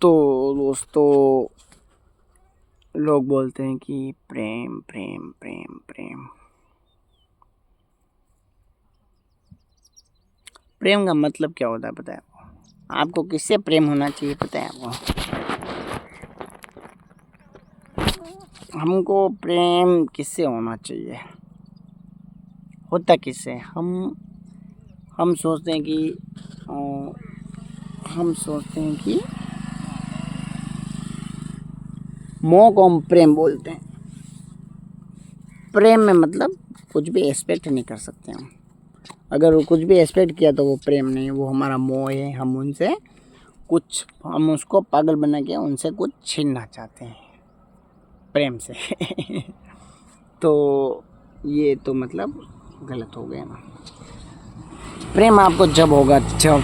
तो दोस्तों, लोग बोलते हैं कि प्रेम प्रेम प्रेम प्रेम। प्रेम का मतलब क्या होता है पता है आपको? आपको किससे प्रेम होना चाहिए पता है आपको? हमको प्रेम किससे होना चाहिए, होता किससे? हम सोचते हैं कि मोह को हम प्रेम बोलते हैं। प्रेम में मतलब कुछ भी एक्सपेक्ट नहीं कर सकते हम। अगर वो कुछ भी एक्सपेक्ट किया तो वो प्रेम नहीं, वो हमारा मोह है। हम उसको पागल बना के उनसे कुछ छीनना चाहते हैं प्रेम से। तो ये तो मतलब गलत हो गया ना। प्रेम आपको जब होगा जब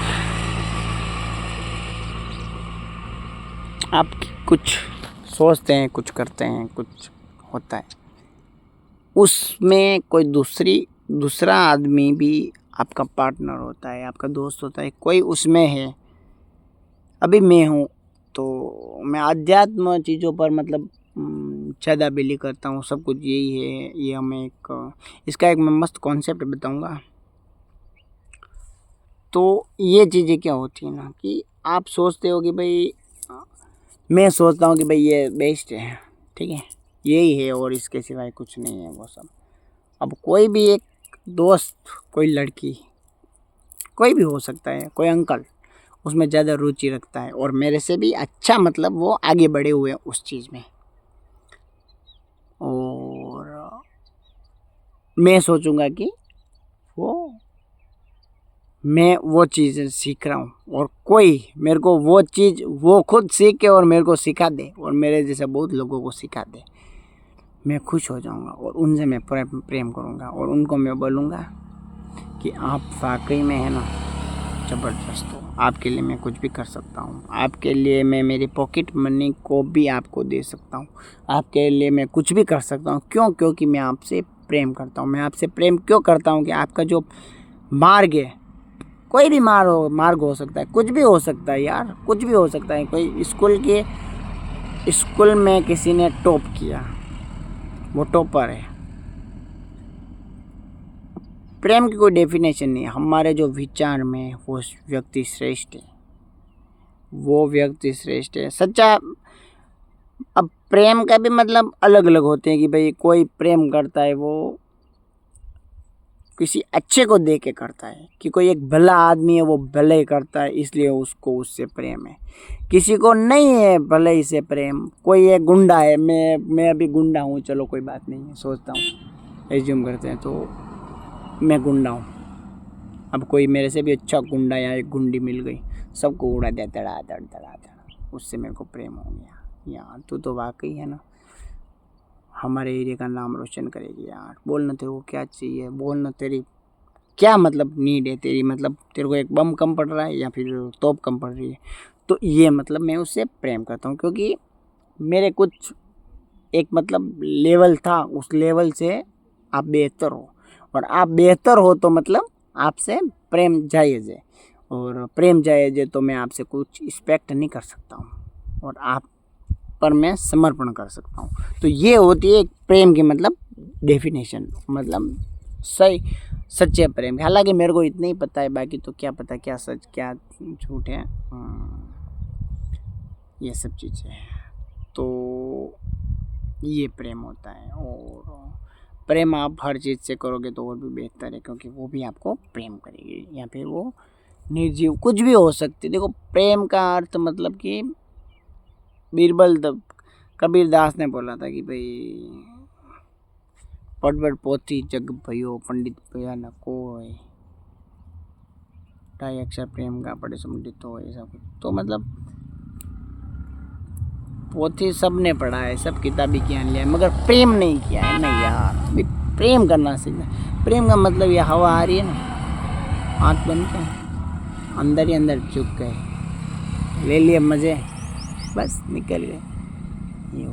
आप कुछ सोचते हैं, कुछ करते हैं, कुछ होता है, उसमें कोई दूसरा आदमी भी आपका पार्टनर होता है, आपका दोस्त होता है, कोई उसमें है। अभी मैं हूँ तो मैं आध्यात्म चीज़ों पर मतलब ज़्यादा बिलीव करता हूँ। सब कुछ यही है। ये हमें इसका एक मैं मस्त कॉन्सेप्ट बताऊँगा। तो ये चीज़ें क्या होती है ना कि आप सोचते हो कि भाई, मैं सोचता हूँ कि भाई ये बेस्ट है, ठीक है, यही है और इसके सिवाय कुछ नहीं है वो सब। अब कोई भी एक दोस्त, कोई लड़की, कोई भी हो सकता है, कोई अंकल उसमें ज़्यादा रुचि रखता है और मेरे से भी अच्छा मतलब वो आगे बढ़े हुए हैं उस चीज़ में, और मैं सोचूंगा कि मैं वो चीज़ सीख रहा हूँ और कोई मेरे को वो चीज़ वो खुद सीख के और मेरे को सिखा दे और मेरे जैसे बहुत लोगों को सिखा दे, मैं खुश हो जाऊँगा और उनसे मैं प्रेम करूँगा और उनको मैं बोलूँगा कि आप वाकई में है ना ज़बरदस्त हो। आपके लिए मैं कुछ भी कर सकता हूँ। आपके लिए मैं मेरी पॉकेट मनी को भी आपको दे सकता हूँ। आपके लिए मैं कुछ भी कर सकता हूँ। क्यों? क्योंकि मैं आपसे प्रेम करता हूँ। मैं आपसे प्रेम क्यों करता हूँ कि आपका जो मार्ग है, कोई भी मार्ग हो सकता है, कुछ भी हो सकता है यार, कुछ भी हो सकता है। कोई स्कूल में किसी ने टॉप किया, वो टॉपर है। प्रेम की कोई डेफिनेशन नहीं है। हमारे जो विचार में वो व्यक्ति श्रेष्ठ है, वो व्यक्ति श्रेष्ठ है, सच्चा। अब प्रेम का भी मतलब अलग अलग होते हैं कि भाई कोई प्रेम करता है वो किसी अच्छे को देख के करता है, कि कोई एक भला आदमी है वो भले करता है इसलिए उसको उससे प्रेम है। किसी को नहीं है भले से प्रेम, कोई एक गुंडा है, मैं अभी गुंडा हूँ, चलो कोई बात नहीं है, सोचता हूँ, एज्यूम करते हैं तो मैं गुंडा हूँ। अब कोई मेरे से भी अच्छा गुंडा या एक गुंडी मिल गई, सबको उड़ा दिया धड़ा, उससे मेरे को प्रेम हो गया। यार तू तो वाकई है ना, हमारे एरिया का नाम रोशन करेगी यार। बोलना तेरे को क्या चाहिए, बोलना तेरी क्या मतलब नीड है तेरी, मतलब तेरे को एक बम कम पड़ रहा है या फिर तोप कम पड़ रही है। तो ये मतलब मैं उससे प्रेम करता हूँ क्योंकि मेरे कुछ एक मतलब लेवल था, उस लेवल से आप बेहतर हो, और आप बेहतर हो तो मतलब आपसे प्रेम जायज़ है, और प्रेम जायज़ है तो मैं आपसे कुछ एक्सपेक्ट नहीं कर सकता हूँ और आप पर मैं समर्पण कर सकता हूँ। तो ये होती है एक प्रेम की मतलब डेफिनेशन, मतलब सही सच्चे प्रेम। हालांकि मेरे को इतना ही पता है, बाकी तो क्या पता क्या सच क्या झूठ है, ये सब चीज़ें। तो ये प्रेम होता है, और प्रेम आप हर चीज़ से करोगे तो और भी बेहतर है, क्योंकि वो भी आपको प्रेम करेगी, या फिर वो निर्जीव कुछ भी हो सकती है। देखो प्रेम का अर्थ मतलब कि कबीर दास ने बोला था कि भाई पढ़ पोथी जग भयो पंडित भया न कोय, ढाई अक्षर प्रेम का पढ़े समझित हो, ऐसा कुछ। तो मतलब पोथी सब ने पढ़ा है, सब किताबी ज्ञान लिया है, मगर प्रेम नहीं किया है ना यार। प्रेम करना सीखना। प्रेम का मतलब ये हवा आ रही है ना, आँख बंद के अंदर ही अंदर चुप गए, ले लिए मज़े, बस निकल गए। ये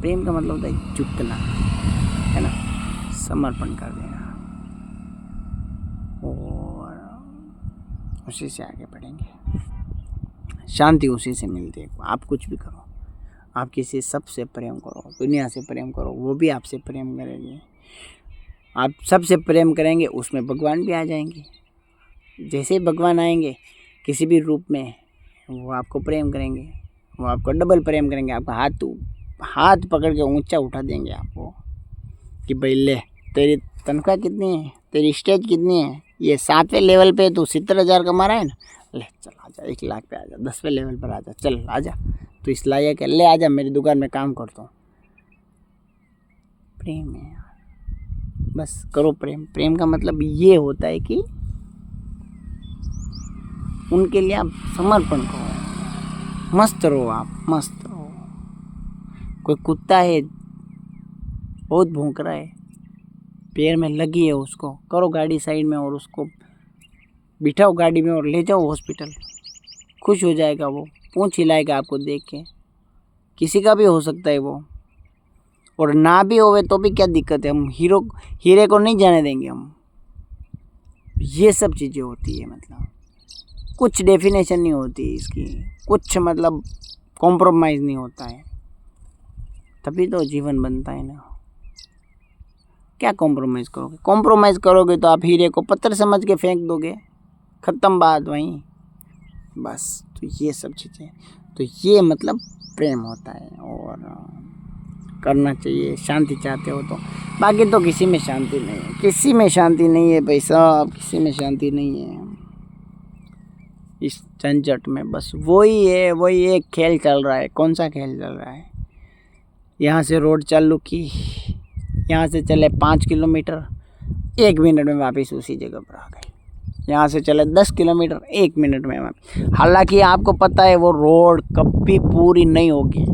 प्रेम का मतलब होता है झुकना, है ना, समर्पण कर देना, और उसी से आगे बढ़ेंगे। शांति उसी से मिलती है। आप कुछ भी करो, आप किसी सबसे प्रेम करो, दुनिया से प्रेम करो, वो भी आपसे प्रेम करेंगे। आप सबसे प्रेम करेंगे, उसमें भगवान भी आ जाएंगे। जैसे ही भगवान आएंगे किसी भी रूप में, वो आपको प्रेम करेंगे, वो आपको डबल प्रेम करेंगे। आपका हाथ पकड़ के ऊंचा उठा देंगे आपको कि भाई ले, तेरी तनख्वाह कितनी है, तेरी स्टेज कितनी है, ये 7वें लेवल पे तू 70,000 कमा रहा है ना, ले चल आजा 1 लाख पे आजा, 10वें लेवल पर आजा, चल आजा, तो इस लायक है, ले आजा मेरी दुकान में काम करता हूँ। प्रेम है यार, बस करो प्रेम। प्रेम का मतलब ये होता है कि उनके लिए आप समर्पण करो, मस्त रहो, आप मस्त रहो। कोई कुत्ता है बहुत भौंक रहा है, पैर में लगी है, उसको करो गाड़ी साइड में और उसको बिठाओ गाड़ी में और ले जाओ हॉस्पिटल, खुश हो जाएगा वो, पूंछ हिलाएगा आपको देख के। किसी का भी हो सकता है वो, और ना भी होवे तो भी क्या दिक्कत है, हम हीरे को नहीं जाने देंगे हम। ये सब चीज़ें होती है, मतलब कुछ डेफिनेशन नहीं होती इसकी, कुछ मतलब कॉम्प्रोमाइज़ नहीं होता है, तभी तो जीवन बनता है ना। क्या कॉम्प्रोमाइज़ करोगे? कॉम्प्रोमाइज़ करोगे तो आप हीरे को पत्थर समझ के फेंक दोगे, ख़त्म बात वहीं, बस। तो ये सब चीज़ें, तो ये मतलब प्रेम होता है, और करना चाहिए, शांति चाहते हो तो। बाकी तो किसी में शांति नहीं है, किसी में शांति नहीं है भाई साहब, किसी में शांति नहीं है इस झंझट में। बस वही है, वही एक खेल चल रहा है। कौन सा खेल चल रहा है? यहाँ से रोड चालू की, यहाँ से चले 5 किलोमीटर, 1 मिनट में वापस उसी जगह पर आ गए। यहाँ से चले 10 किलोमीटर, 1 मिनट में वापस। हालांकि आपको पता है वो रोड कभी पूरी नहीं होगी,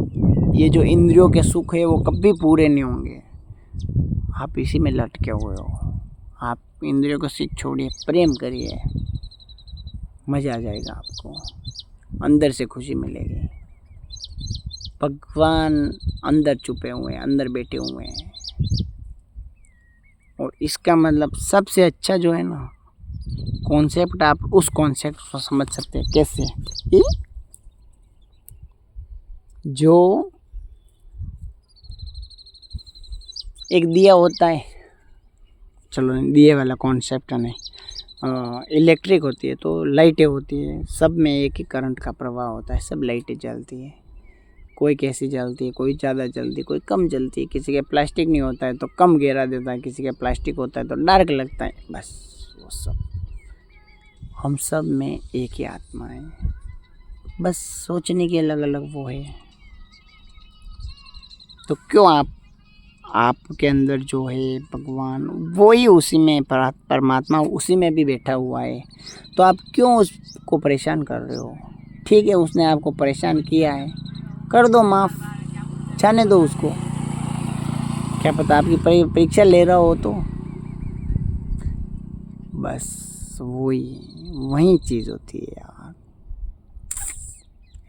ये जो इंद्रियों के सुख है वो कभी पूरे नहीं होंगे। आप इसी में लटके हुए हो। आप इंद्रियों को सीख छोड़िए, प्रेम करिए, मज़ा आ जाएगा आपको, अंदर से खुशी मिलेगी। भगवान अंदर छुपे हुए हैं, अंदर बैठे हुए हैं। और इसका मतलब सबसे अच्छा जो है ना कॉन्सेप्ट, आप उस कॉन्सेप्ट को समझ सकते हैं कैसे कि जो एक दिया होता है, चलो दिए वाला कॉन्सेप्ट नहीं, इलेक्ट्रिक होती है तो लाइटें होती है, सब में एक ही करंट का प्रवाह होता है, सब लाइटें जलती है। कोई कैसी जलती है, कोई ज़्यादा जलती है, कोई कम जलती है। किसी के प्लास्टिक नहीं होता है तो कम गहरा देता है, किसी के प्लास्टिक होता है तो डार्क लगता है। बस वो सब, हम सब में एक ही आत्मा है, बस सोचने की अलग अलग वो है। तो क्यों आपके अंदर जो है भगवान, वो ही उसी में परमात्मा उसी में भी बैठा हुआ है, तो आप क्यों उसको परेशान कर रहे हो? ठीक है, उसने आपको परेशान किया है, कर दो माफ़, जाने दो उसको। क्या पता आपकी परीक्षा ले रहा हो तो। बस वही चीज़ होती है यार।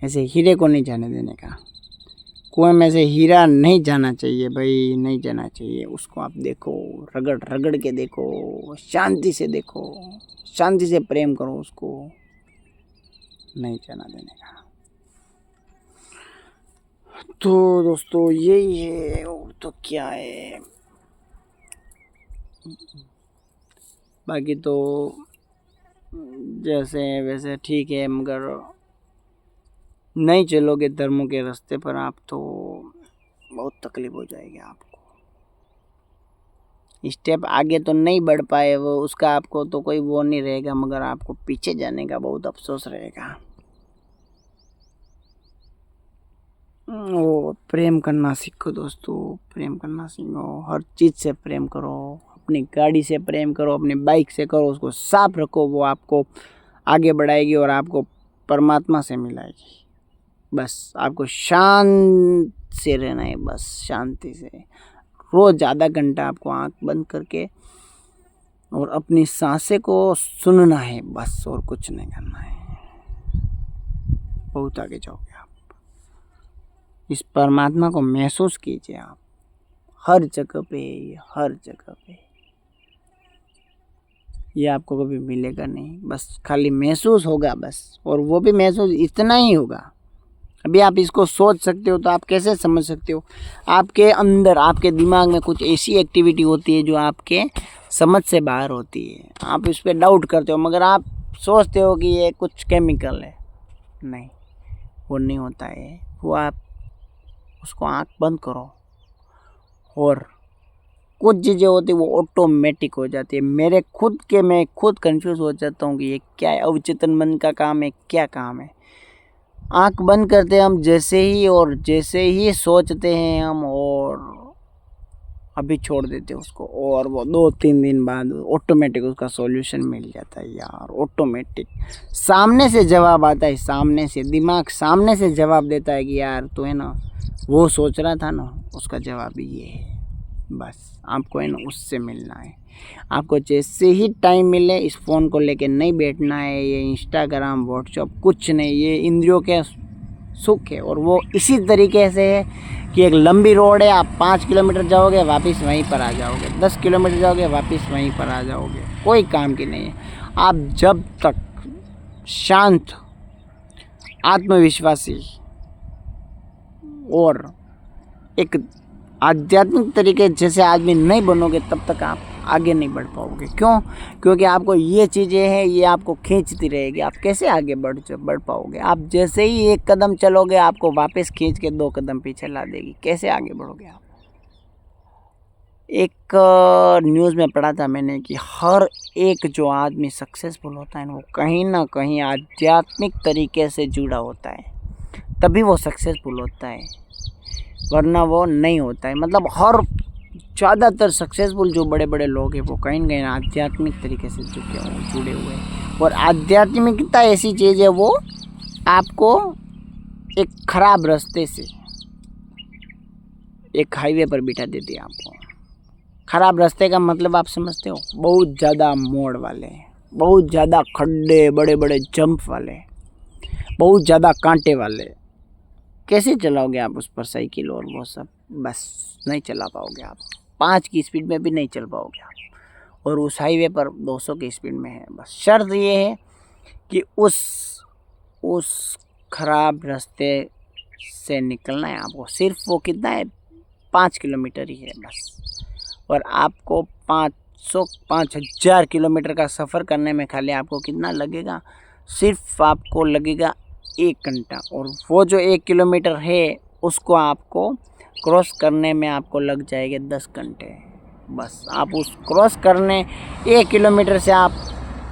ऐसे हीरे को नहीं जाने देने का, कुएं में से हीरा नहीं जाना चाहिए भाई, नहीं जाना चाहिए। उसको आप देखो, रगड़ रगड़ के देखो, शांति से देखो, शांति से प्रेम करो, उसको नहीं जाना देने का। तो दोस्तों यही है, और तो क्या है, बाकी तो जैसे वैसे ठीक है, मगर नहीं चलोगे धर्मों के रास्ते पर आप तो बहुत तकलीफ हो जाएगी आपको। स्टेप आगे तो नहीं बढ़ पाए वो, उसका आपको तो कोई वो नहीं रहेगा, मगर आपको पीछे जाने का बहुत अफसोस रहेगा। वो प्रेम करना सीखो दोस्तों, प्रेम करना सीखो, हर चीज़ से प्रेम करो, अपनी गाड़ी से प्रेम करो, अपनी बाइक से करो, उसको साफ रखो, वो आपको आगे बढ़ाएगी और आपको परमात्मा से मिलाएगी। बस आपको शांत से रहना है, बस शांति से। रोज़ आधा घंटा आपको आँख बंद करके और अपनी सांसें को सुनना है, बस, और कुछ नहीं करना है। बहुत आगे जाओगे आप। इस परमात्मा को महसूस कीजिए आप, हर जगह पे, हर जगह पे। ये आपको कभी मिलेगा नहीं, बस खाली महसूस होगा बस, और वो भी महसूस इतना ही होगा। अभी आप इसको सोच सकते हो तो आप कैसे समझ सकते हो? आपके अंदर, आपके दिमाग में कुछ ऐसी एक्टिविटी होती है जो आपके समझ से बाहर होती है। आप इस पर डाउट करते हो, मगर आप सोचते हो कि ये कुछ केमिकल है। नहीं, वो नहीं होता है। वो आप उसको आँख बंद करो और कुछ चीज़ें होती है वो ऑटोमेटिक हो जाती है। मैं खुद कंफ्यूज हो जाता हूँ कि ये क्या है, अवचेतन मन का काम है, क्या काम है। आँख बंद करते हैं हम जैसे ही सोचते हैं हम, और अभी छोड़ देते हैं उसको, और वो 2-3 दिन बाद ऑटोमेटिक उसका सॉल्यूशन मिल जाता है यार। ऑटोमेटिक सामने से जवाब आता है, सामने से दिमाग सामने से जवाब देता है कि यार तो है ना, वो सोच रहा था ना, उसका जवाब ये है। बस आपको है ना उससे मिलना है। आपको जैसे ही टाइम मिले इस फ़ोन को लेके नहीं बैठना है। ये इंस्टाग्राम, व्हाट्सएप कुछ नहीं, ये इंद्रियों के सुख है। और वो इसी तरीके से है कि एक लंबी रोड है, आप 5 किलोमीटर जाओगे वापस वहीं पर आ जाओगे, 10 किलोमीटर जाओगे वापस वहीं पर आ जाओगे, कोई काम की नहीं है। आप जब तक शांत, आत्मविश्वासी और एक आध्यात्मिक तरीके जैसे आदमी नहीं बनोगे तब तक आप आगे नहीं बढ़ पाओगे। क्यों? क्योंकि आपको ये चीज़ें हैं, ये आपको खींचती रहेगी। आप कैसे आगे बढ़ पाओगे? आप जैसे ही एक कदम चलोगे आपको वापस खींच के 2 कदम पीछे ला देगी। कैसे आगे बढ़ोगे आप? एक न्यूज़ में पढ़ा था मैंने कि हर एक जो आदमी सक्सेसफुल होता है ना, वो कहीं ना कहीं आध्यात्मिक तरीके से जुड़ा होता है, तभी वो सक्सेसफुल होता है, वरना वो नहीं होता है। मतलब हर ज़्यादातर सक्सेसफुल जो बड़े बड़े लोग हैं वो कहीं ना कहीं आध्यात्मिक तरीके से जुड़े हुए हैं। और आध्यात्मिकता ऐसी चीज़ है, वो आपको एक खराब रास्ते से एक हाईवे पर बिठा देती है। आपको खराब रास्ते का मतलब आप समझते हो? बहुत ज़्यादा मोड़ वाले, बहुत ज़्यादा खड्डे, बड़े बड़े जंप वाले, बहुत ज़्यादा कांटे वाले। कैसे चलाओगे आप उस पर साइकिल और वो सब? बस नहीं चला पाओगे आप। 5 की स्पीड में भी नहीं चल पाओगे आप, और उस हाईवे पर 200 की स्पीड में है। बस शर्त ये है कि उस खराब रास्ते से निकलना है आपको। सिर्फ वो कितना है, 5 किलोमीटर ही है बस। और आपको 5,000 किलोमीटर का सफ़र करने में खाली आपको कितना लगेगा? सिर्फ आपको लगेगा 1 घंटा। और वो जो 1 किलोमीटर है उसको आपको क्रॉस करने में आपको लग जाएंगे 10 घंटे। बस आप उस क्रॉस करने 1 किलोमीटर से आप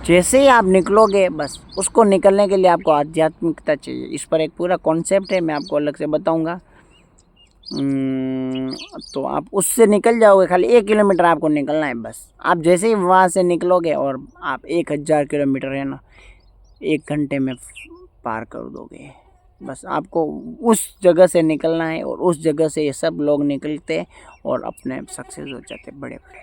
जैसे ही आप निकलोगे, बस उसको निकलने के लिए आपको आध्यात्मिकता चाहिए। इस पर एक पूरा कॉन्सेप्ट है, मैं आपको अलग से बताऊंगा। तो आप उससे निकल जाओगे। खाली 1 किलोमीटर आपको निकलना है बस। आप जैसे ही वहाँ से निकलोगे और आप 1000 किलोमीटर है ना 1 घंटे में पार कर दोगे। बस आपको उस जगह से निकलना है, और उस जगह से ये सब लोग निकलते और अपने सक्सेस हो जाते बड़े बड़े।